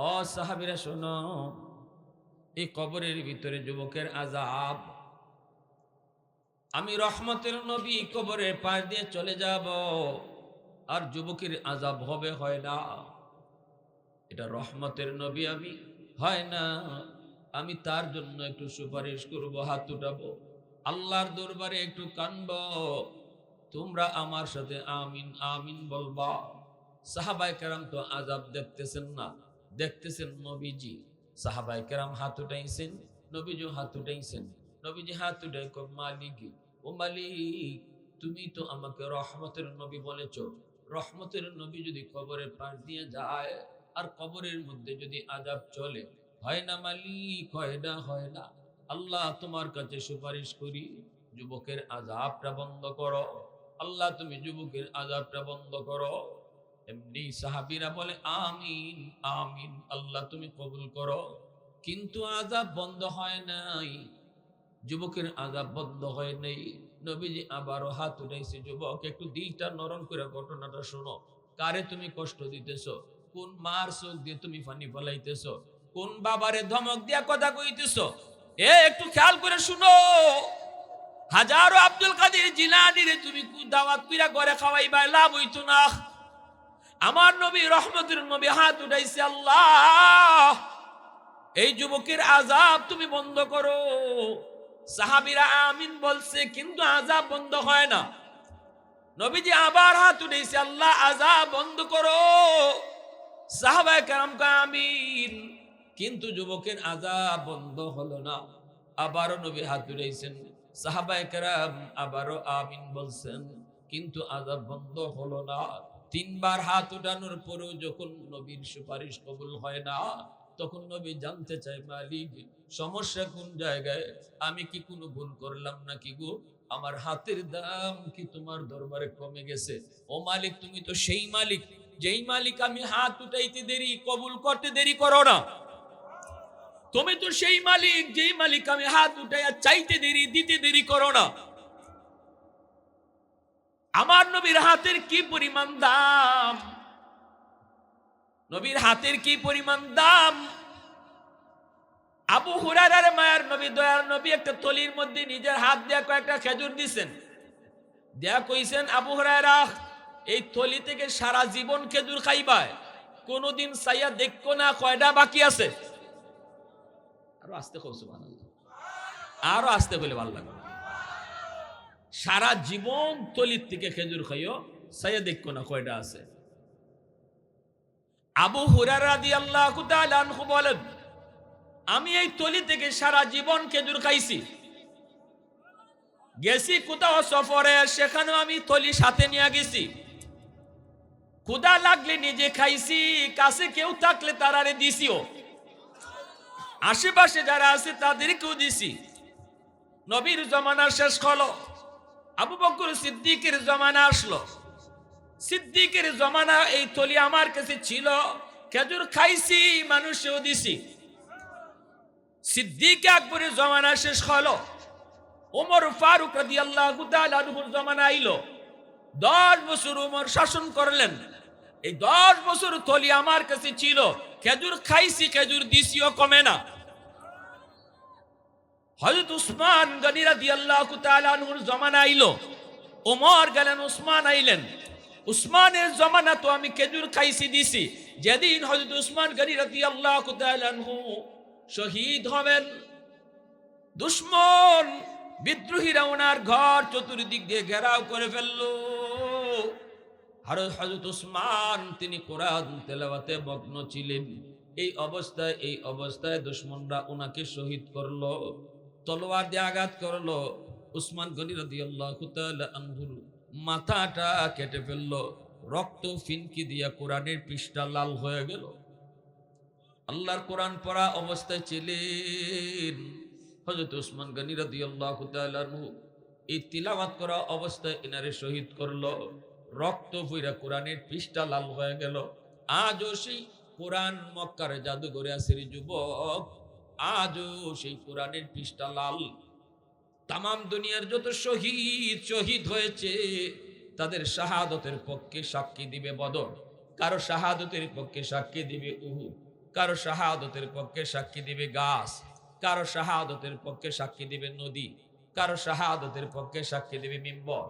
ও সাহাবীরা শোনো, এই কবরের ভিতরে যুবকের আযাব। আমি রহমতের নবী কবরের পাশ দিয়ে চলে যাব, আর যুবকের আযাব হবে, হয় না। এটা রহমতের নবী, আমি হয় না। আমি তার জন্য একটু সুপারিশ করব, হাত উঠাবো, আল্লাহর দরবারে একটু কানব। তোমরা আমার সাথে আমিন আমিন বলবা। সাহাবায়ে কেরাম তো আযাব দেখতেছেন না, দেখতেছেন নবীজি। সাহাবায়ে কেরাম হাত উঠাইছেন, নবীজি হাত উঠাইছেন। নবীজি হাত উঠাই কয়, মালিক, ও মালিক, তুমি তো আমাকে রহমতের নবী বলেছো। রহমতের নবী যদি কবরের পাশ দিয়ে যায়, আর কবরের মধ্যে যদি আযাব চলে, হয় না মালিক, হয় না, হয় না। আল্লাহ তোমার কাছে সুপারিশ করি, যুবকের আযাবটা বন্ধ করো। আল্লাহ তুমি যুবকের আযাবটা বন্ধ করো। এমনি সাহাবীরা বলে আমিন আমিন, আল্লাহ তুমি কবুল করো। কিন্তু আযাব বন্ধ হয় নাই, যুবকের আযাব বন্ধ হয় নাই। নবীজি আবারও হাত উঠাইছে, যুবক একটু দিলটা নরম করে ঘটনাটা শোনো। কারে তুমি কষ্ট দিতেছো? কোন মার চোখ দিয়ে তুমি পানি ফলাইতেছো? কোন বাবারে ধমক দিয়া কথা কইতেছো? একটু খেয়াল করে শুনো। হাজারো আব্দুল কাদের জিলানীরে তুমি দাওয়াত কইরা ঘরে খাওয়াইবা, লাভ হইতো না। আমার নবী রহমতের নবী হাত উঠাইছে, আল্লাহ এই যুবকের আযাব তুমি বন্ধ করো। সাহাবীরা আমিন বলছে, কিন্তু আযাব বন্ধ হয় না। নবীজি আবার হাত উঠাইছে, আল্লাহ আযাব বন্ধ করো। সাহাবায়ে কেরাম কয় আমিন, কিন্তু যুবকের আযাব বন্ধ হলো না। আবারও নবী হাত উঠাইছেন, সাহাবায়ে কেরাম আবারও আমিন বলছেন, কিন্তু আযাব বন্ধ হলো না। তিনবার হাত উঠানোর পরেও যখন নবীর সুপারিশ কবুল হয় না, তখন নবী জানতে চায়, মালিক সমস্যা কোন জায়গায়? আমি কি কোনো ভুল করলাম নাকি গো? আমার হাতের দাম কি তোমার দরবারে কমে গেছে? ও মালিক, তুমি তো সেই মালিক, যেই মালিক আমি হাত উঠাইতে দেরি কবুল করতে দেরি করো না। তুমি তো সেই মালিক, যেই মালিক আমি হাত উঠাইয়া চাইতে দেরি দিতে দেরি করো না। আমার নবীর হাতের কি পরিমাণ দাম, নবীর হাতের কি পরিমাণ দাম। আবু হুরায়রার মায়ার নবী, দয়ার নবী একটা থলির মধ্যে নিজের হাত দিয়ে কয়েকটা খেজুর দিছেন, দেয়া কইছেন, আবু হুরায়রা এই থলি থেকে সারা জীবন খেজুর খাইবায়, কোনদিন চাইয়া দেখো না কয়টা বাকি আছে। আরো আস্তে কও সুবহানাল্লাহ, আরো আস্তে বলে ভালো লাগবে। সারা জীবন থলির থেকে খেজুর খাইও, চাইয়া দেখো না কয়টা আছে। আবু হুরায়রা রাদিয়াল্লাহু তাআলা আনহু বলেন, আমি এই থলি থেকে সারা জীবন খেজুর খাইছি। গেছি কোথাও সফরে, সেখানেও আমি থলি সাথে নিয়ে গেছি। ক্ষুধা লাগলে নিজে খাইছি, কাছে কেউ থাকলে তারারে দিছিও, আশেপাশে যারা আছে তাদেরকেও দিছি। নবীর জমানা শেষ হলো, আবু বকর সিদ্দিকের জমানা আসলো। সিদ্দিকের জমানা এই থলি আমার কাছে ছিল, খেজুর খাইছি, মানুষেও দিছি। সিদ্দিক আকবরের জমানা শেষ হলো, ওমর ফারুক রাদিয়াল্লাহু তাআলা আনহুর জমানা আইলো। 10 বছর ওমর শাসন করলেন। এই 10 বছর থলি আমার কাছে ছিল, খেজুর খাইছি, খেজুর দিছিও, কমে না। হযরত উসমান গনি রাদিয়াল্লাহু তাআলা আনহুর জমানা আইলো, ওমর গেলেন, উসমান আইলেন। উসমানের জমানা তো আমি খেজুর খাইছি, দিছি। যেদিন হযরত উসমান গনি রাদিয়াল্লাহু তাআলা আনহু শহীদ হবেন, দুশমন বিদ্রোহীরা ওনার ঘর চতুর্দিক দিয়ে ঘেরাও করে ফেললো। হযরত উসমান তিনি কোরআন তেলাওয়াতে মগ্ন ছিলেন। এই অবস্থায় দুশমনরা ওনাকে শহীদ করলো, তলোয়ার দিয়ে আঘাত করলো। উসমান গনি রাদিয়াল্লাহু তাআলা আনহুর মাথাটা কেটে ফেললো, রক্ত ফিনকি দিয়া কোরআনের পৃষ্ঠা লাল হয়ে গেল। আল্লাহর কোরআন পড়া অবস্থায় ছিলেন হযরত উসমান গনি রাদিয়াল্লাহু তাআলা আনহু। এই তিলাওয়াত করা অবস্থায় এনারে শহীদ করলো, রক্ত বইরা কোরআনের পৃষ্ঠা লাল হয়ে গেল। আজও সেই কোরআন মক্কার জাদুঘরে আছে রে যুবক, আজও সেই কোরআনের পৃষ্ঠা লাল। তামাম দুনিয়ার যত শহীদ হয়েছে, তাদের শাহাদতের পক্ষে সাক্ষী দিবে বদর, কারো শাহাদতের পক্ষে সাক্ষী দিবে উহুদ, কারো শাহাদতের পক্ষে সাক্ষী দিবে গাছ, কারো শাহাদতের পক্ষে সাক্ষী দিবে নদী, কারো শাহাদতের পক্ষে সাক্ষী দিবে মিম্বর।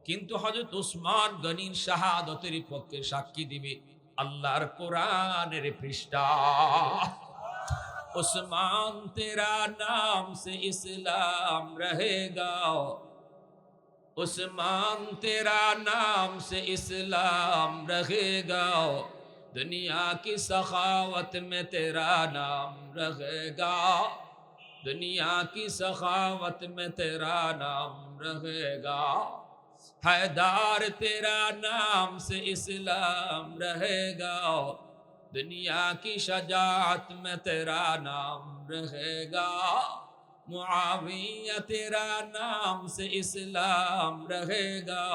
কিন্তু হযরত উসমান গনির শাহাদতের পক্ষে সাক্ষী দিবে আল্লাহর কোরআনের পৃষ্ঠা। उस्मान तेरा नाम से इस्लाम रहेगा, उस्मान तेरा नाम से इस्लाम रहेगा, दुनिया की सखावत में तेरा नाम रहेगा, दुनिया की सखावत में तेरा नाम रहेगा, हैदार तेरा नाम से इस्लाम रहेगा, दुनिया की शजाअत में तेरा नाम रहेगा, मुआविया तेरा नाम से इस्लाम रहेगा,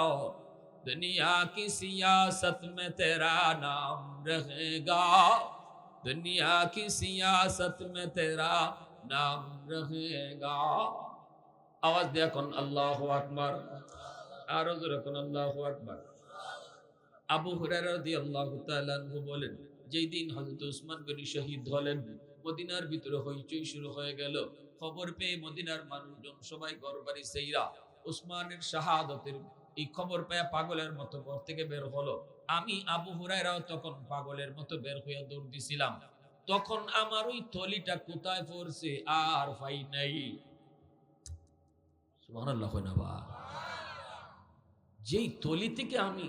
दुनिया की सियासत में तेरा नाम रहेगा, दुनिया की सियासत में तेरा नाम रहेगा। आवाज दिया कौन अल्लाहु अकबर, आरो जोरे कौन अल्लाहु अकबर। আবু হুরায়রা রাদিয়াল্লাহু তাআলা আনহু বলেন, যেই দিন হযরত উসমান গনি শহীদ হলেন, মদিনার ভিতরে হইচই শুরু হয়ে গেল। খবর পেয়ে মদিনার মানুষজন সবাই ঘরবাড়ি সেইরা উসমানের শাহাদাতের এই খবর পেয়ে পাগলের মতো ঘর থেকে বের হলো। আমি আবু হুরায়রাও তখন পাগলের মতো বের হয়ে দৌড় দিছিলাম। তখন আমার ওই থলিটা কোথায় পড়ছে আর পাই নাই। সুবহানাল্লাহ কই না বা। যেই থলি থেকে আমি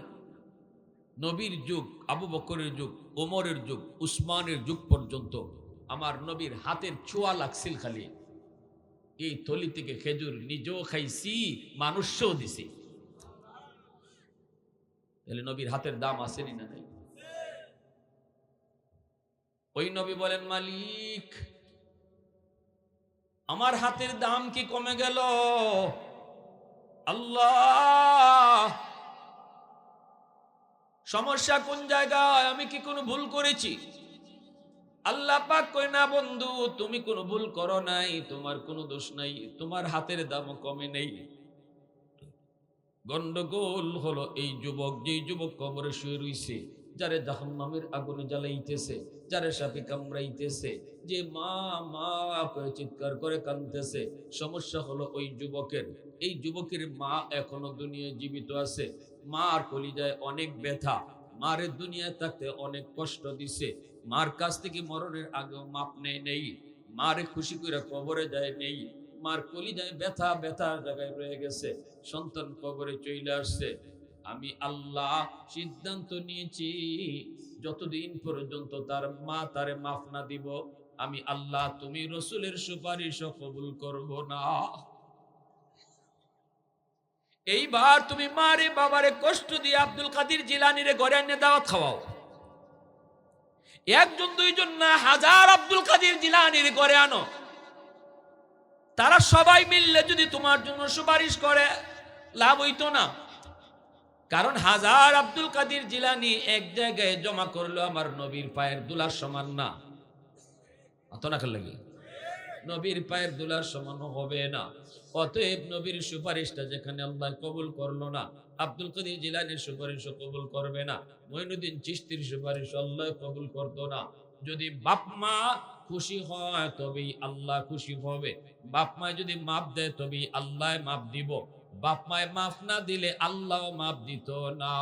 নবীর যুগ, আবু বকরের যুগ, ওমরের যুগ, উসমানের যুগ পর্যন্ত আমার নবীর হাতের ছোঁয়া লাগছিল খালি, এই থলি থেকে খেজুর নিজেও খাইছি, মানুষও দিছি। তাহলে নবীর হাতের দাম আসেনি না নাই? ওই নবী বলেন, মালিক আমার হাতের দাম কি কমে গেল? আল্লাহ সমস্যা কোন জায়গায়? আমি কি কোনো ভুল করেছি? আল্লাহ পাক কই না বন্ধু, তুমি কোনো ভুল করো নাই, তোমার কোনো দোষ নাই, তোমার হাতের দামও কমে নেই। গন্ডগোল হলো এই যুবক, যেই যুবক কবরে শুয়ে রইছে, যারে জাহান্নামের আগুনে জ্বালাইতেছে, যারে সাপে কামড়াইতেছে, যে মা মা করে চিৎকার করে কাঁদতেছে। সমস্যা হলো ওই যুবকের, এই যুবকের মা এখনো দুনিয়ায় জীবিত আছে, মার কলিজায় অনেক ব্যথা, মারে দুনিয়ায় থাকতে অনেক কষ্ট দিছে, মার কাছ থেকে মরণের আগেও মাপ নেই নেই, মারে খুশি করে কবরে যায় নেই, মার কলিজায় ব্যথা ব্যথার জায়গায় রয়ে গেছে, সন্তান কবরে চলে আসছে। আমি আল্লাহ সিদ্ধান্ত নিয়েছি, যতদিন পর্যন্ত তার মা তারে মাফ না দিব, আমি আল্লাহ তুমি রসুলের সুপারিশও কবুল করব না। এইবার তুমি মারে বাবারে কষ্ট দিয়ে আব্দুল কাদের জিলানীরে ঘরে এনে দাওয়াত খাওয়াও। একজন দুইজন না, হাজার আব্দুল কাদের জিলানীর ঘরে আনো, তারা সবাই মিললে যদি তোমার জন্য সুপারিশ করে, লাভ হইতো না? কারণ হাজার আব্দুল কাদের জিলানী এক জায়গায় জমা করলো আমার নবীর পায়ের দুলার সমান না। অত না লাগে নবীর পায়ের দুলার সমান হবে না। অতএব নবীর সুপারিশটা যেখানে আল্লাহ কবুল করলো না, আব্দুল কাদের জিলানীর সুপারিশও কবুল করবে না, মঈনুদ্দিন চিশতির সুপারিশ আল্লাহ কবুল করতো না। যদি বাপ মা খুশি হয় তবেই আল্লাহ খুশি হবে, বাপ মায় যদি মাপ দেয় তবেই আল্লাহ মাপ দিব, বাপ মায় মাফ না দিলে আল্লাহ মাপ দিত না।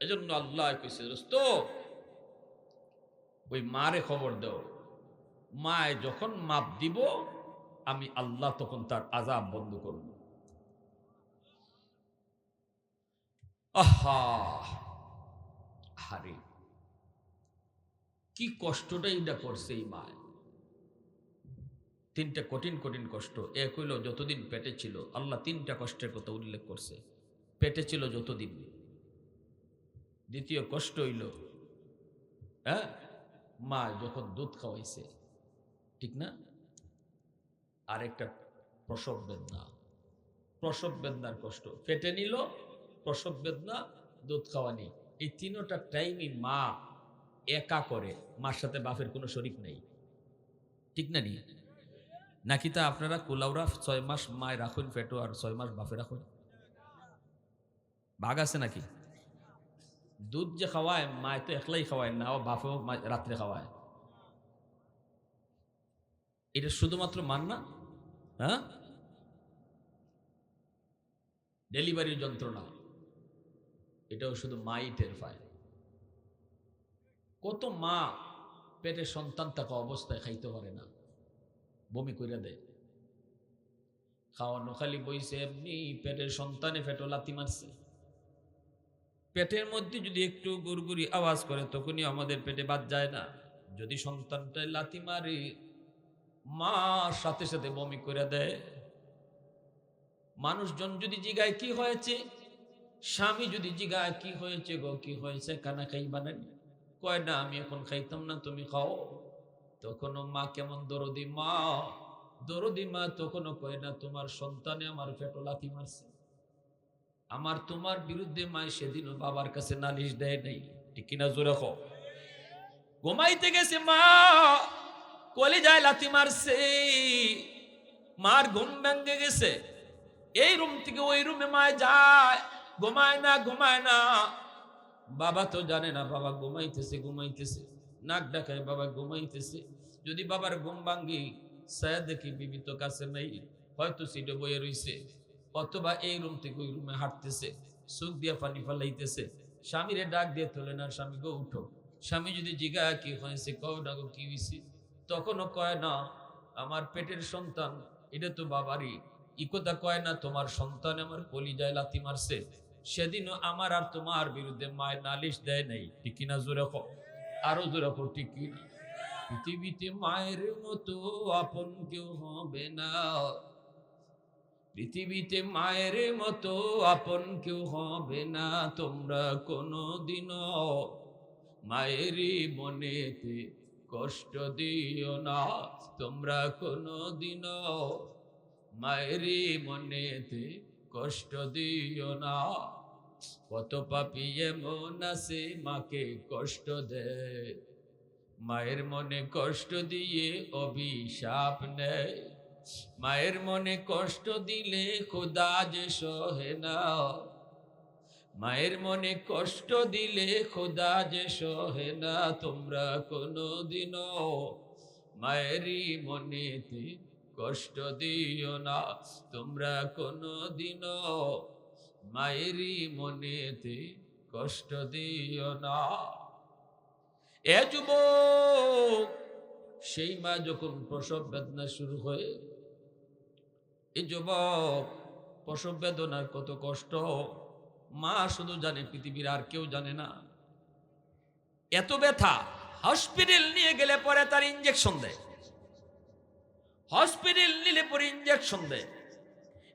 এজন্য আল্লাহ কইছে, দোস্ত ওই মারে খবর দাও, মায় যখন মাপ দিব আমি আল্লাহ তখন তার আযাব বন্ধ করব। আহা হারে কি কষ্টটাই এটা করছে এই মায়। তিনটা কঠিন কঠিন কষ্ট। এক হইল যতদিন পেটে ছিল, আল্লাহ তিনটা কষ্টের কথা উল্লেখ করছে, পেটে ছিল যতদিন। দ্বিতীয় কষ্ট হইল মা যখন দুধ খাওয়াইছে, ঠিক না? আরেকটা প্রসব বেদনা, প্রসব বেদনার কষ্ট, পেটে নিল, প্রসব বেদনা, দুধ খাওয়ানি, এই তিনটা টাইমই মা একা করে, মার সাথে বাপের কোনো শরিক নেই, ঠিক না? নি নাকি তা আপনারা কুলাউরা 6 মাস মায় রাখুন পেটো আর 6 মাস বাপে রাখুন, ভাগ আছে নাকি? দুধ যে খাওয়ায় মায় তো একলাই খাওয়ায় না, ও বাপেও রাত্রে খাওয়ায়। এটা শুধুমাত্র মান না, হ্যাঁ, ডেলিভারির যন্ত্রণা এটাও শুধু মাই টের পায়। কত মা পেটে সন্তান থাকা অবস্থায় খাইতে পারে না, বমি করে দেয়। খাওয়ানো খালি বইছে এমনি, পেটের সন্তানে পেটও লাথি মারছে। পেটের মধ্যে যদি একটু গুড়গুড়ি আওয়াজ করে তখনই আমাদের পেটে বাদ যায় না। যদি সন্তানটাই লাথি মারে, মা সাথে সাথে বমি করে দেয়। মানুষজন যদি জিগায় কি হয়েছে, স্বামী যদি জিগায় কি হয়েছে গো, কি হয়েছে, কানা খাইবা না? কয় না আমি এখন খাইতাম না, তুমি খাও। তখনও মা কেমন দরদি মা, দরদি মা তখনও কয় না তোমার সন্তানে আমার পেটে লাথি মারছে। আমার তোমার বিরুদ্ধে মা সেদিনও বাবার কাছে নালিশ দেয় নাই, ঠিক কিনা জোরে কও। ঘুমাইতে গেছে মা, কলিজায় লাথি মারছে, মার ঘুম ভেঙে গেছে। এই রুম থেকে ওই রুমে মায় যায়, ঘুমায় না ঘুমায় না। বাবা তো জানে না বাবা ঘুমাইতেছে ঘুমাইতেছে, নাক ডাকায় বাবা ঘুমাইতেছে। যদি বাবার ঘুম ভাঙ্গি সায়া দেখি বিবি তো কাছে নেই, হয়তো সিটে বয়ে রইছে, অথবা এই রুম থেকে ওই রুমে হাঁটতেছে, চোখ দিয়ে পানি ফালাইতেছে। স্বামীরে ডাক দিয়ে তোলে না, স্বামী গো উঠো। স্বামী যদি জিগা কি হয়েছে, কও না গো কি হয়েছে, তখনও কয় না আমার পেটের সন্তান, এটা তো বাবারই। ই কথা কয় না তোমার সন্তান আমার কলিজায় লাথি মারছে। সেদিনও আমার আর তোমার বিরুদ্ধে মায়ের নালিশ দেয় নাই, ঠিক কিনা জোরে কও, আরো জোরে কও, ঠিক কিনা। পৃথিবীতে মায়ের মতো আপন কেউ হবে না, পৃথিবীতে মায়ের মতো আপন কেউ হবে না। তোমরা কোনোদিনও মায়েরই মনেতে কষ্ট দিও না, তোমরা কোনোদিনও মায়েরই মনেতে কষ্ট দিও না। কত পাপী এমন আছে মাকে কষ্ট দেয়, মায়ের মনে কষ্ট দিয়ে অভিশাপ নেয়। মায়ের মনে কষ্ট দিলে খোদা যে সহে না, মায়ের মনে কষ্ট দিলে খোদা যে সহে না। তোমরা কোনোদিনও মায়েরই মনেতে কষ্ট দিও না, তোমরা কোনোদিনও মায়েরই মনেতে কষ্ট দিও না। এ যুবক, সেই মা যখন প্রসব বেদনা শুরু হয়, এই যুবক প্রসব বেদনার কত কষ্ট মা শুধু জানে, পৃথিবীর আর কেউ জানে না। এত ব্যথা, হসপিটাল নিয়ে গেলে পরে তার ইঞ্জেকশন দেয়, হসপিটাল নিলে পরে ইঞ্জেকশন দেয়।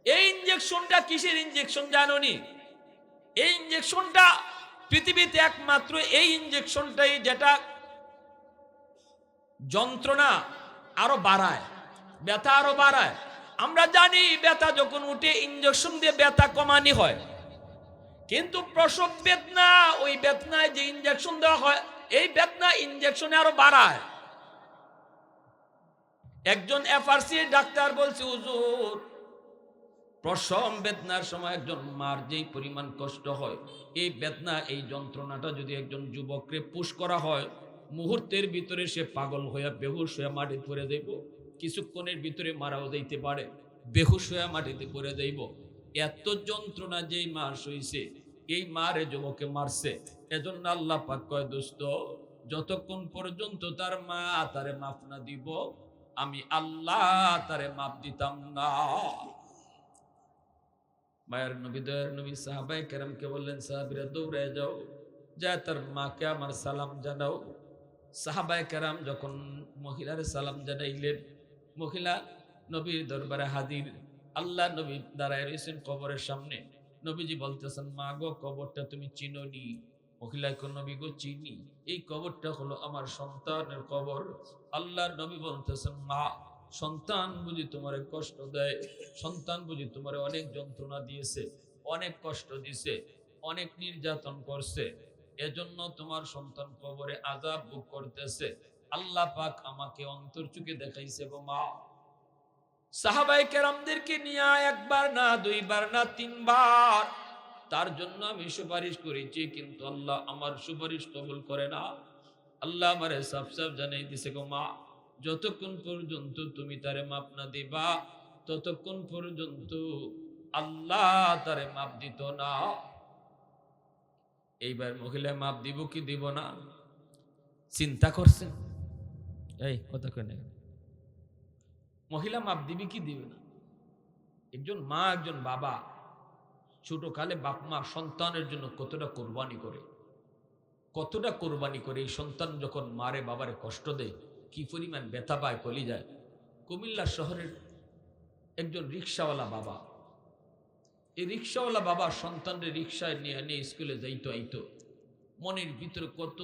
এই ইঞ্জেকশনটা কিসের ইঞ্জেকশন জানোনি? এই ইঞ্জেকশনটা পৃথিবীতে একমাত্র এই ইঞ্জেকশনটাই যেটা যন্ত্রণা আরো বাড়ায়, ব্যথা আরো বাড়ায়। আমরা জানি ব্যথা যখন উঠে ইঞ্জেকশন দিয়ে ব্যথা কমানি হয়, কিন্তু প্রসব বেদনা, ওই বেদনায় যে ইঞ্জেকশন দেওয়া হয়, এই বেদনা ইঞ্জেকশনে আরো বাড়ায়। একজন এফআরসি ডাক্তার বলছে, হুজুর প্রসব বেদনার সময় একজন মার যেই পরিমাণ কষ্ট হয়, এই বেদনা, এই যন্ত্রণাটা যদি একজন যুবককে পুশ করা হয়, মুহূর্তের ভিতরে সে পাগল হয়ে বেহুশ হয়ে মাটি পড়ে দেব, কিছুক্ষণের ভিতরে মারাও যাইতে পারে, বেহুশ হয়ে মাটিতে পড়ে দেব। এত যন্ত্রণা যেই মা সইছে, এই মারে যুবকে মারছে। এজন্য আল্লাহ পাক কয়, দোস্ত যতক্ষণ পর্যন্ত তার মা তারে মাফ না দিব, আমি আল্লাহ তারে মাফ দিতাম না। মায়ের নবী, দয়ার নবী সাহাবায়ে কেরামকে বললেন, সাহাবীরা দৌড়ে যাও, যা তার মাকে আমার সালাম জানাও। সাহাবায়ে কেরাম যখন মহিলার সালাম জানাইলেন, মহিলা নবীর দরবারে হাজির। আল্লাহ নবী দাঁড়ায় রয়েছেন কবরের সামনে। নবীজি বলতেছেন, মা গো, কবরটা তুমি চিনোনি? মহিলা কো, নবী গো চিনি, এই কবরটা হলো আমার সন্তানের কবর। আল্লাহর নবী বলতেছেন, মা সন্তান বুঝি তোমারে কষ্ট দেয়, সন্তান বুঝি তোমারে অনেক যন্ত্রণা দিয়েছে, অনেক কষ্ট দিছে, অনেক নির্যাতন করছে, এজন্য তোমার সন্তান কবরে আযাব ভোগ করতেছে। আল্লাহ পাক আমাকে অন্তর চোখে দেখাইছে গো মা। সাহাবায়ে কেরামদেরকে নিয়ে একবার না, দুইবার না, তিনবার তার জন্য আমি সুপারিশ করেছি, কিন্তু আল্লাহ আমার সুপারিশ কবুল করে না। আল্লাহ আমারে সাফ সাফ জানাই দিছে, গো মা, যতক্ষণ পর্যন্ত তুমি তারে মাপ না দিবা ততক্ষণ পর্যন্ত আল্লাহ তারে মাপ দিত না। এইবার মহিলা মাপ দিব কি দিব না চিন্তা করছেন? এই কথা কেন, মহিলা মাপ দিবি কি দিবে না? একজন মা, একজন বাবা ছোটকালে বাপ মা সন্তানের জন্য কতটা কোরবানি করে, কতটা কোরবানি করে। এই সন্তান যখন মারে বাবারে কষ্ট দেয়, কি পরিমাণ ব্যথা পায় কলিজায়। কুমিল্লা শহরের একজন রিক্সাওয়ালা বাবা, এই রিক্সাওয়ালা বাবা সন্তানরে রিক্সায় নিয়ে নিয়ে স্কুলে যাইতো আইতো, মনের ভিতরে কত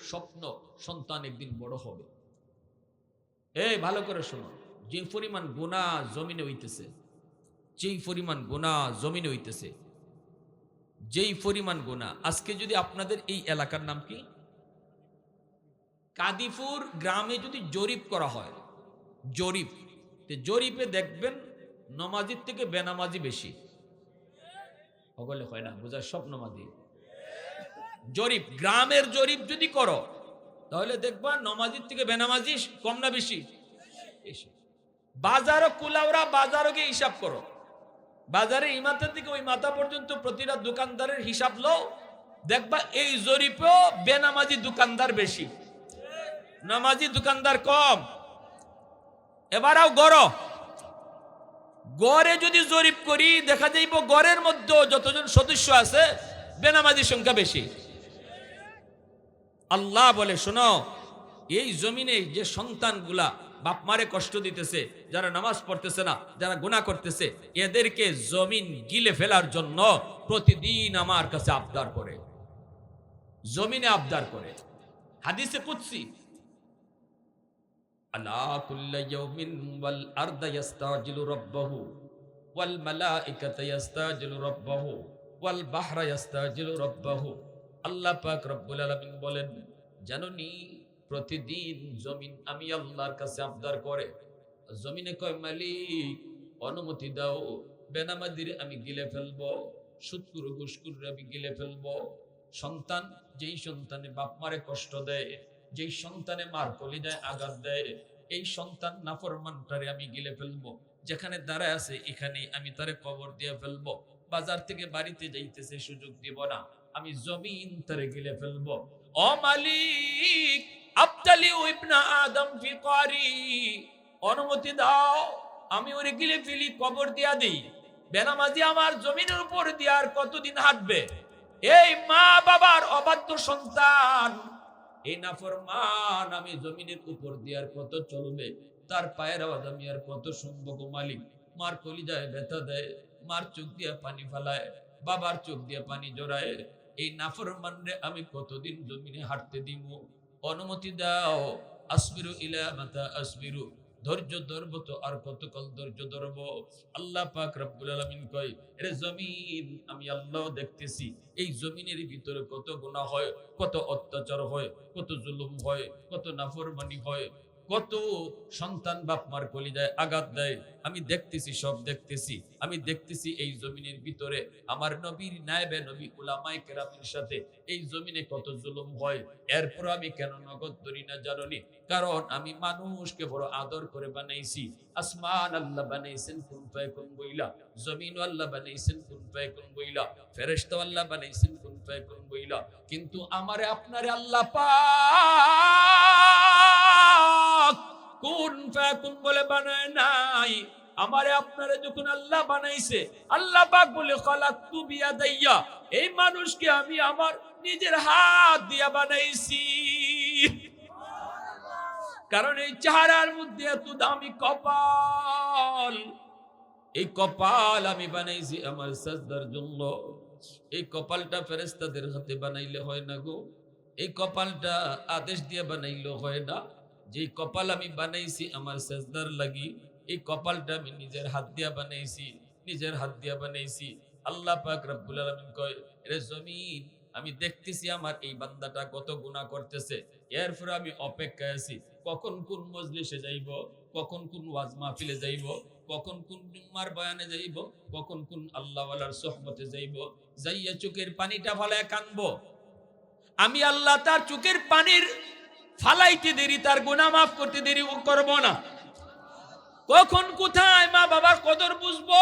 স্বপ্ন সন্তান একদিন বড় হবে। এই ভালো করে শোনো, যে পরিমাণ গুনাহ জমিনে হইতেছে, যেই পরিমাণ গুনাহ জমিনে হইতেছে, যেই পরিমাণ গুনাহ, আজকে যদি আপনাদের এই এলাকার নাম কি, কাদিপুর গ্রামে যদি জরিপ করা হয়, জরিপে দেখবেন নমাজির থেকে বেনামাজি বেশি। সকলে হয় না বোঝার, সব নমাজি। জরিপ, গ্রামের জরিপ যদি করো তাহলে দেখবা নমাজির থেকে বেনামাজি কম না বেশি? বেশি। বাজারও কুলাওরা, বাজারও গিয়ে হিসাব করো, বাজারে এই মাথা থেকে ওই মাথা পর্যন্ত প্রতিটা দোকানদারের হিসাব লো, দেখবা এই জরিপেও বেনামাজি দোকানদার বেশি, নামাজি দোকানদার কম। এবারও গড়ে যদি জরিপ করি দেখা যাইব গড়ের মধ্যে যতজন সদস্য আছে বেনামাজির সংখ্যা বেশি। আল্লাহ বলে, শোনো, এই জমিনে যে সন্তানগুলা বাপ মারে কষ্ট দিতেছে, যারা নামাজ পড়তেছে না, যারা গুনাহ করতেছে, এদেরকে জমিন গিলে ফেলার জন্য প্রতিদিন আমার কাছে আবদার করে, জমিনে আবদার করে। হাদিসে কুদসি, আলা কুল্লি ইয়াউমিন ওয়াল আরদা ইস্তাজিলু রাব্বাহু ওয়াল মালাইকাতু ইস্তাজিলু রাব্বাহু ওয়াল বাহরা ইস্তাজিলু রাব্বাহু। আল্লাহ পাক রব্বুল আলামিন বলেন, জানোনি প্রতিদিন জমিন আমি আল্লাহর কাছে আবদার করে। জমিনে কয়, মালিক অনুমতি দাও, বেনামাজির আমি গিলে ফেলবো, সুদকুর ঘুষকুর আমি গিলে ফেলবো। সন্তান, যেই সন্তানে বাপ মারে কষ্ট দেয়, যেই সন্তানে মার কলিজায় আঘাত দেয়, এই সন্তান নাফরমানটারে আমি গিলে ফেলবো। যেখানে দাঁড়ায় আছে এখানে আমি তারে কবর দিয়ে ফেলবো। বাজার থেকে বাড়িতে যাইতেছে সুযোগ দিব না, আমি জমিন তারে গিলে ফেলবো। ও মালিক, আবতালি ইবনা আদম ফি কারি, অনুমতি দাও, আমি ওরে গিলে ফেলি, কবর দিয়া দেই। বেনামাজি আমার জমিনের উপর দিয়ে আর কতদিন হাঁটবে? এই মা বাবার অবাধ্য সন্তান, এই নাফরমান আমি জমিনের উপর দিয়ে আর কত চলবে? তার পায়ের আওয়াজ আমি আর কত শুনবো গো মালিক? মার কলিজায় ব্যথা দেয়, মার চোখ দিয়ে পানি ফালায়, বাবার চোখ দিয়ে পানি জড়ায়। এই নাফরমান রে আমি কতদিন জমিনে হাঁটতে দিব? অনুমতি দাও। আসবিরু ইলা মাতা আসবিরু, ধৈর্য ধরবো তো আর কতকাল ধৈর্য ধরবো? আল্লাহ পাক রব্বুল আলামিন কয়, এরে জমিন, আমি আল্লাহ দেখতেছি এই জমিনের ভিতরে কত গুনাহ হয়, কত অত্যাচার হয়, কত জুলুম হয়, কত নাফরমানি হয়, কত সন্তান বাপ মার কলিজায় আঘাত দেয়। আমি দেখতেছি, সব দেখতেছি। আমি দেখতেছি এই জমিনের ভিতরে আমার নবীর নায়েবে নবী উলামায়ে কেরামের সাথে এই জমিনে কত জুলুম হয়। এরপর আমি কেন নগদ ধরি না জানোনি? কারণ আমি মানুষকে বড় আদর করে বানাইছি। আসমান আল্লাহ বানাইছেন কুন ফায়াকুন বইলা, জমিন আল্লাহ বানাইছেন কুন ফায়াকুন বইলা, ফেরেশতা আল্লাহ বানাইছেন কুন ফায়াকুন বইলা। কিন্তু আমারে আপনারে আল্লাহ পাক কুন ফায়াকুন বলে বানায় নাই। আমারে আপনারে যখন আল্লাহ বানাইছে, আল্লাহ পাক বলে খালাকতু বিয়াদাইয়া, এই মানুষকে আমি আমার নিজের হাত দিয়া বানাইছি। কারণ এই চেহারার মধ্যে এত দামি কপাল, এই কপাল আমি বানাইছি আমার সাজদার জন্য। এই কপালটা ফেরেশতাদের হাতে বানাইলে হয় না গো, এই কপালটা আদেশ দিয়ে বানাইলে হয় না। যে কপাল আমি বানাইছি আমার সাজদার লাগি, এই কপালটা আমি নিজের হাত দিয়া বানাইছি, নিজের হাত দিয়া বানাইছি। আল্লাহ পাক রব্বুল আলামিন কয়, রে জমিন, আমি দেখতেছি আমার এই বান্দাটা কত গুনাহ করতেছে, এরপরে আমি অপেক্ষায় আছি কখন কোন মজলিসে যাইব, কখন কোন ওয়াজ মাহফিলে যাইব, কখন কোন জুম্মার বয়ানে যাইব, কখন কোন আল্লাহওয়ালার সোহবতে যাইব, যাইয়া চোখের পানিটা ফালায় কানবো। আমি আল্লাহ তার চোখের পানির ফালাইতে দেরি, তার গুনাহ মাফ করতে দেরি করব না। কখন কোথায় মা বাবার কদর বুঝবো,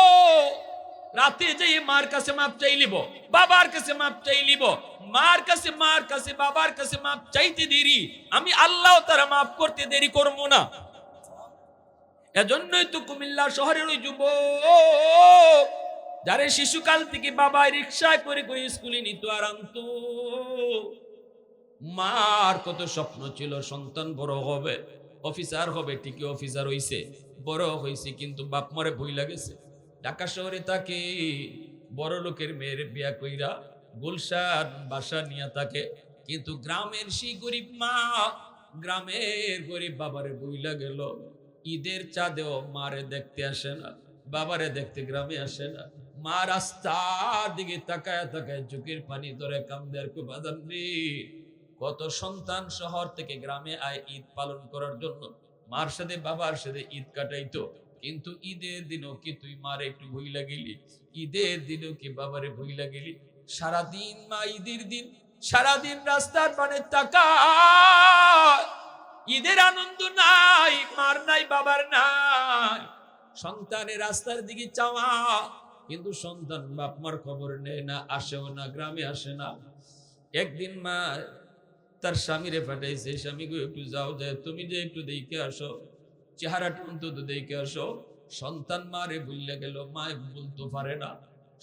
রাতে যেয়ে মার কাছে মাপ চাই লিব, বাবার কাছে মাপ চাই লিব, মার কাছে বাবার কাছে মাপ চাইতে দেরি, আমি আল্লাহ তারা মাফ করতে দেরি করব না। এজন্যই তো কুমিল্লা শহরের ওই যুবক যারে শিশুকাল থেকে বাবা রিকশায় করে করে স্কুলে নিত আর আনতো, মার কত স্বপ্ন ছিল সন্তান বড় হবে, অফিসার হবে, ঠিকই অফিসার হইছে, বড় হইছে, কিন্তু বাপ মারে ভুল লাগেছে। ঢাকা শহরে তাকে বড় লোকের মেয়ের বিয়া কইরা গুলশান বাসা নিয়ে থাকে, কিন্তু গ্রামের সেই গরিব মা, গ্রামের গরিব বাবারে বইলা গেল, ঈদের চাঁদেও মারে দেখতে আসে না, বাবারে দেখতে গ্রামে আসে না। মা রাস্তার দিকে তাকায় তাকায় চোখের পানি ধরে কান্দে আর কেউ বাজান রে। কত সন্তান শহর থেকে গ্রামে আয় ঈদ পালন করার জন্য, মার সাথে বাবার সাথে ঈদ কাটাইতো, কিন্তু ঈদের দিনও কি তুই মারে একটু ভুইলা গেলি? ঈদের দিনও কি বাবারে ভুইলা গেলি? সারাদিন মা ঈদের দিন সারাদিন রাস্তার পানে তাকায়, ঈদের আনন্দ নাই, মার নাই, বাবার নাই। সন্তানের রাস্তার দিকে চাওয়া, কিন্তু সন্তান বাপ মার খবর নেয় না, আসেও না, গ্রামে আসে না। একদিন মা তার স্বামীরে পাঠাইছে, স্বামী গো একটু যাও, যায় তুমি যে একটু দেখে আসো, চেহারাটা অন্তত দেখে আসো। সন্তান মারে ভুললে গেল, মায় বলতে পারে না,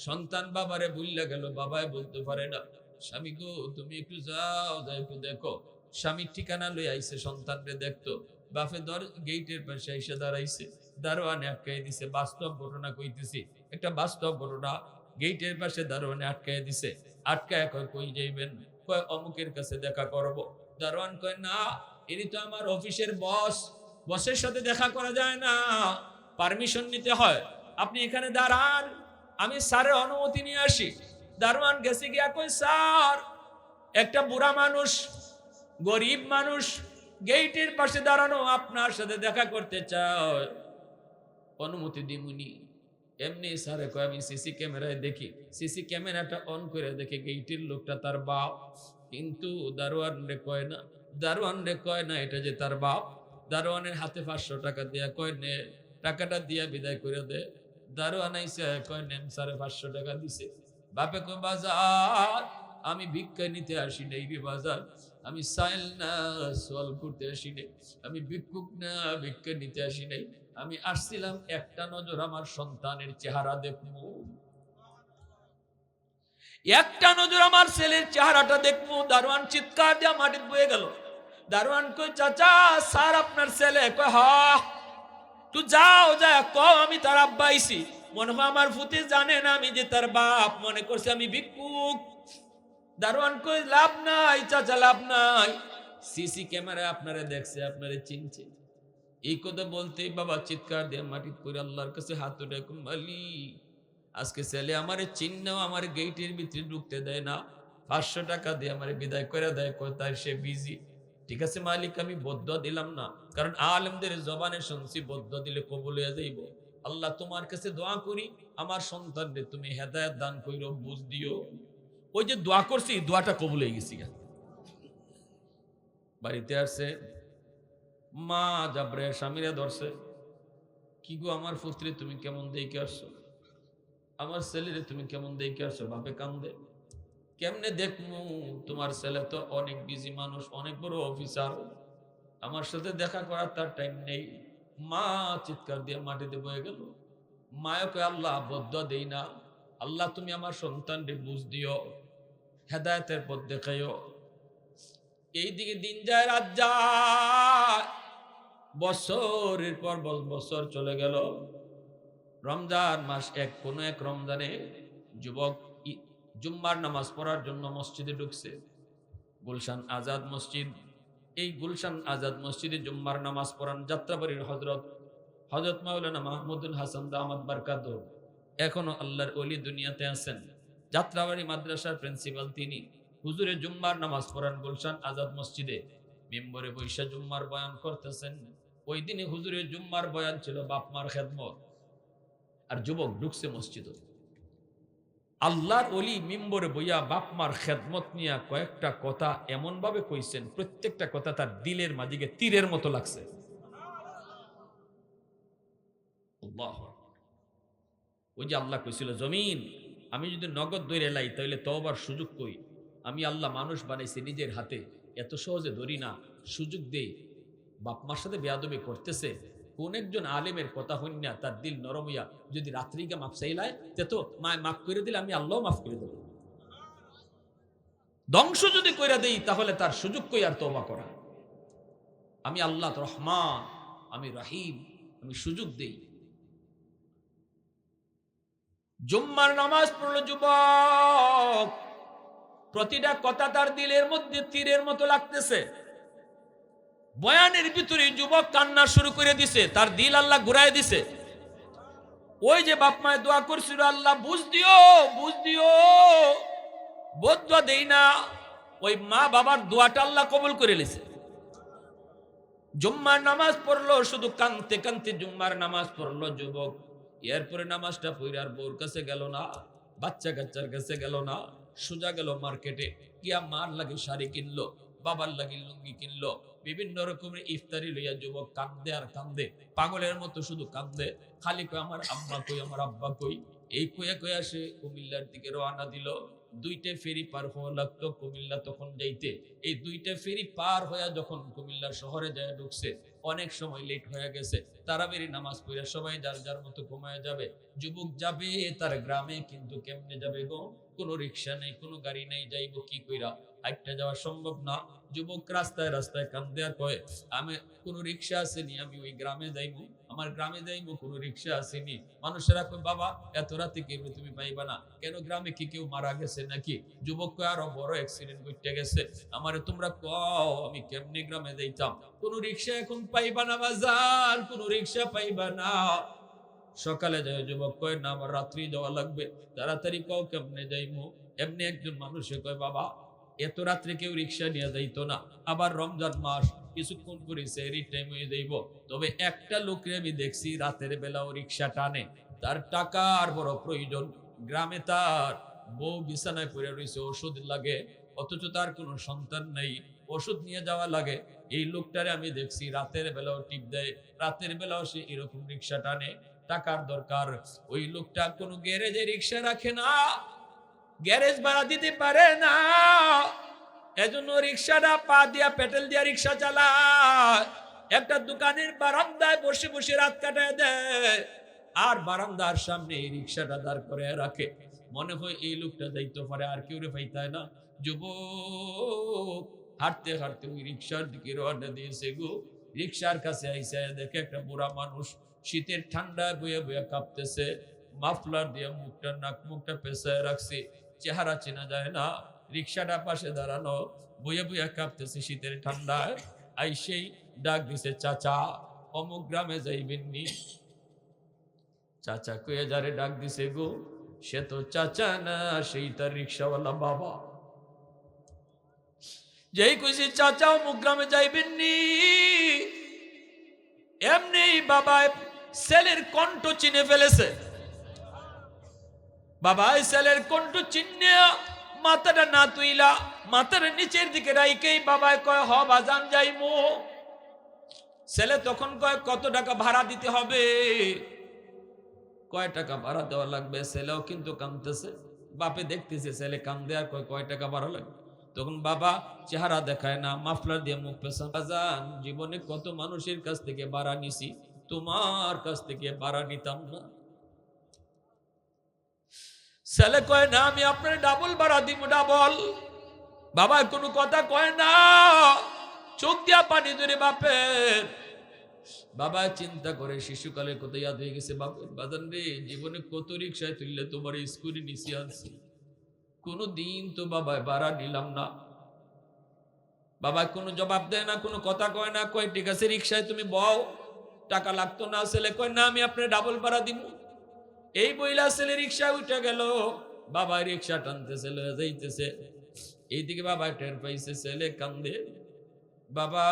সন্তান বাবারে ভুললে গেল, বাবায় বলতে পারে না। স্বামী গো তুমি একটু যাও, যাই একটু দেখো। স্বামীর ঠিকানা লই আইছে সন্তানরে দেখতো, বাপে ধর গেইটের পাশে এসে দাঁড়াইছে, দারোয়ানে আটকাই দিছে। বাস্তব ঘটনা কইতেছি, একটা বাস্তব ঘটনা। গেইটের পাশে দারোয়ানে আটকাই দিছে, আটকায় কই যাইবেন? কয় অমুকের কাছে দেখা করব। দারোয়ান কয় না, ইনি তো আমার অফিসের বস, বসের সাথে দেখা করা যায় না, পারমিশন নিতে হয়, আপনি এখানে দাঁড়ান, আমি স্যারের অনুমতি নিয়ে আসি। দারোয়ান গেছে গিয়া কই স্যার, একটা বুড়া মানুষ, গরিব মানুষ গেইটের পাশে দাঁড়ানো, আপনার সাথে দেখা করতে চায়, অনুমতি দিমুনি? এমনি স্যারে কয় আমি সিসি ক্যামেরায় দেখি, সিসি ক্যামেরাটা অন করে দেখে গেইটের লোকটা তার বাপ, কিন্তু দারোয়ান রে কয় না, দারোয়ান রে কয় না এটা যে তার বাপ। দারোয়ানের হাতে 500 টাকা দিয়া কয় নে, টাকাটা দিয়া বিদায় করে দে। দারোয়ান আইসে কয় নেন স্যারে 500 টাকা দিছে। বাপে কয় বাজার, আমি ভিক্ষা নিতে আসি নাই রে বাজার, আমি সাইল না সোয়াল করতে আসি নাই, আমি ভিক্ষুক না ভিক্ষা নিতে আসি নাই, আমি আসছিলাম একটা নজর আমার সন্তানের চেহারা দেখবো, একটা নজর আমার ছেলের চেহারাটা দেখবো। দারোয়ান চিৎকার দিয়ে মাটিতে বয়ে গেল। দারোয়ান কই চাচা স্যার আপনার ছেলে? কয় হ, তুই যাও, যা কও আমি তার আব্বা আইছি, মনে হয় আমার ফুতে জানে না আমি যে তার বাপ, মনে করছে আমি ভিক্ষুক। দারোয়ান কই লাভ নাই চাচা, লাভ নাই, সিসি ক্যামেরায় আপনারে দেখছে, আপনারে চিনছে। এই কথা বলতেই বাবা চিৎকার দিয়ে মাটি পড়ে আল্লাহর কাছে হাত উঠে, মালিক আজকে ছেলে আমারে চিহ্নও আমার গেইটের ভিতরে ঢুকতে দেয় না, 500 টাকা দিয়ে আমারে বিদায় করে দেয়, কোথায় সে বিজি। ঠিক আছে মালিক, আমি বদদুয়া দিলাম না, কারণ আলেমদের জবানে শুনছি বদদুয়া দিলে কবুল হয়ে যাইব। আল্লাহ তোমার কাছে দোয়া করি, আমার সন্তানরে তুমি হেদায়েত দান কইরো, বুঝ দিও। ওই যে দোয়া করছি, দোয়াটা কবুল হয়ে গেছি। বাড়িতে আসছে, মা জাবরে স্বামীরা ধরছে, কি গো আমার পুত্রে তুমি কেমন দেখে আসছো, আমার ছেলেরে তুমি কেমন দেখে আসছো? বাপে কান্দে, কেমনে দেখমু, তোমার ছেলে তো অনেক বিজি মানুষ, অনেক বড় অফিসার, আমার সাথে দেখা করার তার টাইম নেই। মা চিৎকার দিয়ে মাটিতে বয়ে গেল। মায়কে আল্লাহ বদদুয়া দেই না, আল্লাহ তুমি আমার সন্তানরে বুঝ দিও, হেদায়েতের পথ দেখাইও। এইদিকে দিন যায় রাত যায়, বছরের পর বছর চলে গেল। রমজান মাস, কোন এক রমজানে যুবক জুম্মার নামাজ পড়ার জন্য মসজিদে ঢুকছে, গুলশান আজাদ মসজিদ। এই গুলশান আজাদ মসজিদে জুম্মার নামাজ পড়ান যাত্রাবাড়ির হযরত মাওলানা মাহমুদুল হাসান দামাত বারকাতুহু, এখনো আল্লাহর ওলি দুনিয়াতে আছেন। যাত্রাবাড়ি মাদ্রাসার প্রিন্সিপাল তিনি। হুজুরে জুম্মার নামাজ পড়ান গুলশান আজাদ মসজিদে। মিম্বরে বৈশা জুম্মার বয়ান করতেছেন। ওই দিনে হুজুরের জুম্মার বয়ান ছিল বাপ মার খেদমত, আর যুবক ঢুকছে মসজিদে। আল্লাহর ওলি মিম্বরে বইয়া বাপ মার খেদমত নিয়ে কয়েকটা কথা এমন ভাবে কইছেন, প্রত্যেকটা কথা তার দিলের মাঝিকে তীরের মতো লাগছে। আল্লাহু আকবার। ওই যে আল্লাহ কইছিল, জমিন আমি যদি নগদ দৈরে লাই তাহলে তওবার সুযোগ কই? আমি আল্লাহ মানুষ বানাইছি নিজের হাতে, এত সহজে ধরি না, সুযোগ দেই। বাপ মার সাথে বেয়াদবি করতেছে, কোন একজন আলেমের কথা হইনা তার দিল নরম হইয়া যদি রাত্রিকে মাপ চাইলায়, তে তো মায় মাফ করে দিলে আমি আল্লাহ মাফ করে দেব। ধ্বংস যদি কইরা দেই তাহলে তার সুযোগ কই আর তওবা করা? আমি আল্লাহ রহমান, আমি রহিম, আমি সুযোগ দেই। জুম্মার নামাজ পড়লো যুবক, প্রতিটা কথা তার দিলের মধ্যে তীরের মতো লাগতেছে। বয়ানের ভিতরে যুবক কান্না শুরু করে দিছে, তার দিল আল্লাহ ঘুরায় দিছে। ওই যে বাপ মায় দোয়া করছিল, আল্লাহ বুঝ দিও, বুঝ দিও, বদুয়া দেই না, ওই মা বাবার দোয়াটা আল্লাহ কবুল করে লিছে। জুম্মার নামাজ পড়লো, শুধু কানতে কানতে জুম্মার নামাজ পড়লো যুবক। এরপরে নামাজটা পড়ে আর বউর কাছে গেল না, বাচ্চা কাচ্চার কাছে গেল না, সোজা গেল মার্কেটে গিয়া মার লাগে শাড়ি কিনলো, বাবার লাগে লুঙ্গি কিনলো, বিভিন্ন রকমের ইফতারি লইয়া যুবক কান্দে আর কান্দে, পাগলের মতো শুধু কান্দে, খালি কই আমার আম্মা কই, আমার আব্বা কই। এই কইয়া কইয়া সে কুমিল্লার দিকে রওনা দিল। দুইটা ফেরি পার হওয়া লাগতো কুমিল্লা তখন যাইতে। এই দুইটা ফেরি পার হইয়া যখন কুমিল্লা শহরে যায় ঢুকছে, অনেক সময় লেট হয়ে গেছে। তারাবির নামাজ পড়ে সবাই যার যার মতো ঘুমায় যাবে। যুবক যাবে তার গ্রামে, কিন্তু কেমনে যাবে গো? কোনো রিক্সা নেই, কোনো গাড়ি নেই, যাইবো কি কইরা? হাইটটা যাওয়া সম্ভব না। যুবক রাস্তায় রাস্তায় কান্দে আর কয়, আমি কোনো রিক্সা আসেনি, আমি ওই গ্রামে যাইবো, আমার গ্রামে যাইবো, কোনো রিক্সা আসেনি। মানুষেরা কয়, বাবা এত রাতে কেমনে তুমি পাইবা না কেন? গ্রামে কি কেউ মারা গেছে নাকি? যুবক কয়, আরো বড় অ্যাক্সিডেন্ট ঘটে গেছে, আমারে তোমরা কও আমি কেমনে গ্রামে যাইতাম? কোন রিক্সা এখন পাইবা না বাজার, কোন রিক্সা পাইবা না। সকালে যায় যুবক কয়, না আমার রাত্রি যাওয়া লাগবে, তাড়াতাড়ি কও কেমনে যাইমু? এমনি একজন মানুষে কয়, বাবা এত রাত্রে কেউ রিক্সা নিয়ে যাইতো না, আবার রমজান মাস, কিছুক্ষণ করে সেহরির টাইম হয়ে যাইব। তবে একটা লোকরে আমি দেখছি রাতের বেলাও রিক্সা টানে, তার টাকার বড় প্রয়োজন। গ্রামে তার বউ বিছানায় পড়ে রয়েছে, ওষুধ লাগে, অথচ তার কোনো সন্তান নেই, ওষুধ নিয়ে যাওয়া লাগে। এই লোকটারে আমি দেখছি রাতের বেলাও টিপ দেয়, রাতের বেলাও সে এরকম রিক্সা টানে, টাকার দরকার। ওই লোকটা কোনো গ্যারেজে রিক্সা রাখে না, গ্যারেজ ভাড়া দিতে পারে না, এজন্য রিক্সাটা পা দিয়া পেটেল দিয়া রিক্সা চালায়। একটা দোকানের বারান্দায় বসে বসে রাত কাটায় দেয়, আর বারান্দার সামনে এই রিক্সাটা দাঁড় করে রাখে। মনে হয় এই লোকটা যাইতে পারে, আর কেউ রে পাইতায় না। যুবক হাঁটতে হাঁটতে ওই রিক্সার দিকে রওনা দিয়েছে গো। রিক্সার কাছে আইসা দেখে একটা বুড়া মানুষ শীতের ঠান্ডায় বয়ে বয়ে কাঁপতেছে, মাফলার দিয়ে মুখটা নাক মুখটা পেঁচায় রাখছে, চেহারা চেনা যায় না। রিক্সাটা পাশে দাঁড়ানো, বইয়া বইয়া কাঁপতেছে শীতের ঠান্ডায়। আই সেই ডাক দিছে, চাচা অমুক গ্রামে যাইবেননি? চাচা কয়ে যারে ডাক দিছে গো, সে তো চাচা না, সেই তার রিক্সাওয়ালা বাবা। যেই কইছি চাচা অমুক গ্রামে যাইবেননি, এমনি বাবা ছেলের কণ্ঠ চিনে ফেলেছে। বাবা ছেলের কণ্ঠ চিনে মাথাটা না তুইলা মাথার নিচের দিকে রাইকেই বাবায় কয়, হ বাজান যাইমু। ছেলে তখন কয়, কত টাকা ভাড়া দিতে হবে? কয় টাকা ভাড়া দেওয়া লাগবে? ছেলেও কিন্তু কাঁদতেছে, বাপে দেখতেছে ছেলে কান্দে আর কয়, কয় টাকা ভাড়া লাগবে? তখন বাবা চেহারা দেখায় না, মাফলার দিয়ে মুখ পেছা, বাজান জীবনে কত মানুষের কাছ থেকে ভাড়া নিছি, তোমার কাছ থেকে ভাড়া নিতাম না। ছেলে কয়, না আমি আপনার ডাবল ভাড়া দিব, ডাবল। বাবা কোনো কথা কয় না, চোখ দিয়া পানি ধরে বাপের। বাবা চিন্তা করে শিশুকালে কত ইয়াদ হয়ে গেছে বাপের। বাজান রে, জীবনে কত রিক্সায় তুললে তোমার স্কুলে নিচে আনছি, কোনো দিন তো বাবা ভাড়া নিলাম না। বাবা কোনো জবাব দেয় না, কোনো কথা কয় না। কয় ঠিক আছে রিক্সায় তুমি বও, টাকা লাগতো না। ছেলে কয়, না আমি আপনার ডাবল ভাড়া দিব। এই বইলা ছেলে রিক্সা উঠে গেল। বাবা রিক্সা টানতেছে, যাইতেছে। এইদিকে বাবা টের পাইছে ছেলে কান্দে। বাবা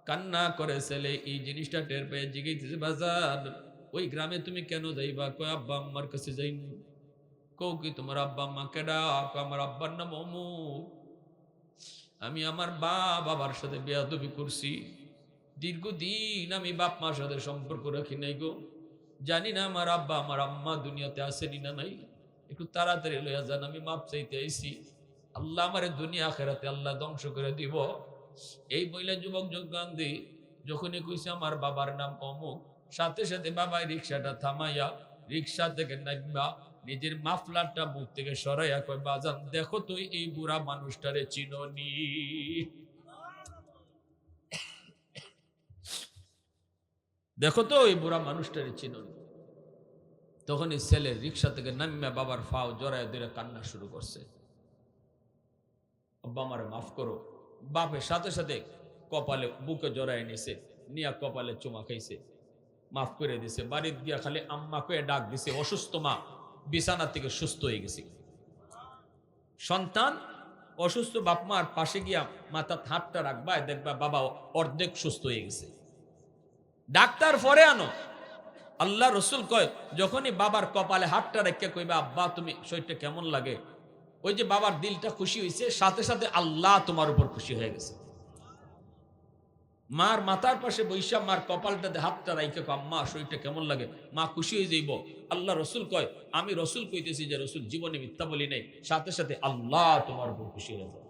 কান্না করে ছেলে এই জিনিসটা টের পেয়ে জিজ্ঞেস বাজার ওই গ্রামে তুমি কেন যাইবা? কয় আব্বা আম্মার কাছে যাইনি। কও কি তোমার আব্বা আম্মা কেডা? কয় আমার আব্বার নাম অমুক। আমি আমার বাবার সাথে বেয়াদবি করছি, দীর্ঘদিন আমি বাপ মার সাথে সম্পর্ক রাখি নাই গো, জানি না আমার আব্বা আমার আম্মা দুনিয়াতে আসেনি না নাই, একটু তাড়াতাড়ি লইয়া যান, আমি মাপ চাইতে আইছি, আল্লাহ আমারে দুনিয়া আখেরাতে আল্লাহ ধ্বংস করে দিব। এই বইলা যুবক গান্ধী যখনই কইছে আমার বাবার নাম অমুক, সাথে সাথে বাবাই রিক্সাটা থামাইয়া রিক্সা থেকে নামবা নিজের মাফলারটা মুখ থেকে সরাইয়া কয় বাজান দেখো তো এই বুড়া মানুষটারে চিননি? দেখো তো এই বুড়া মানুষটারে চিননি? তখনই ছেলে রিক্সা থেকে নামিয়া বাবার ফাও জড়ায় ধরে কান্না শুরু করছে, আব্বা আমারে মাফ করো। বাপের সাথে সাথে কপালে বুকে জড়ায় নিছে, নিয়া কপালে চুমা খাইছে, মাফ করে দিছে। বাড়ির গিয়া খালি আম্মা কয়ে ডাক দিছে, অসুস্থ মা বিছানা থেকে সুস্থ হয়ে গেছে। সন্তান অসুস্থ বাপ মার পাশে গিয়া মাথা হাতটা রাখবা, দেখবা বাবা অর্ধেক সুস্থ হয়ে গেছে। ডাক্তার পরে আনো। আল্লাহ রসুল কয় যখনই বাবার কপালে হাতটা রেখে কইবা আব্বা তুমি শরীরটা কেমন লাগে, ওই যে বাবার দিলটা খুশি হয়েছে, সাথে সাথে আল্লাহ তোমার উপর খুশি হয়ে গেছে। মার মাথার পাশে বৈশা মার কপালটাতে হাতটা রাইকে আম্মা শরীরটা কেমন লাগে, মা খুশি হয়ে যাইব। আল্লাহ রসুল কয় আমি রসুল কইতেছি যে রসুল জীবনে মিথ্যা বলি নাই, সাথে সাথে আল্লাহ তোমার উপর খুশি হয়ে যায়।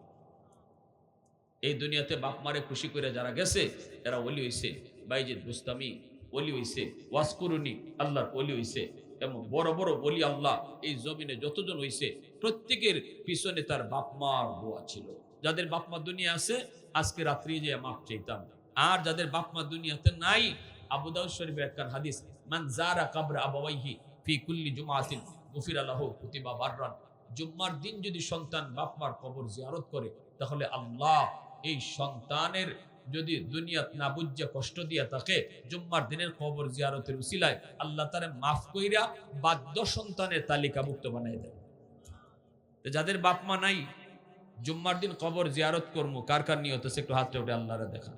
এই দুনিয়াতে বাপ মারে খুশি করে যারা গেছে এরা ওলি হইছে, বাইজিদ বুস্তামি ওলি হইছে, ওয়াসকুরুনি আল্লাহর ওলি হইছে, এবং বড় বড় ওলি আল্লাহ এই জমিনে যতজন হইছে প্রত্যেকের পিছনে তার বাপ মার দোয়া ছিল। যাদের বাপ মা দুনিয়া আছে আজকে রাত্রি যে মাফ চাইতাম, আর যাদের বাপ মা দুনিয়াতে নাই, আবু দাউদ শরীফের একটা হাদিস, মান যারা কবর আবাওয়াইহি ফি কুল্লি জুমআতিন গুফিরা লাহু কুতিবা বাররান, জুম্মার দিন যদি সন্তান বাপ মার কবর জিয়ারত করে তাহলে আল্লাহ এই সন্তানের যদি দুনিয়াত না বুঝে কষ্ট দিয়া থাকে, জুম্মার দিনের কবর জিয়ারতের উসিলায় আল্লাহ তারে মাফ কইরা বাধ্য সন্তানের তালিকাভুক্ত বানাই দেয়। যাদের বাপ মা নাই জুম্মার দিন কবর জিয়ারত করবো, কার কার নিয়ত আছে একটু হাতটা উঠে আল্লাহরে দেখা।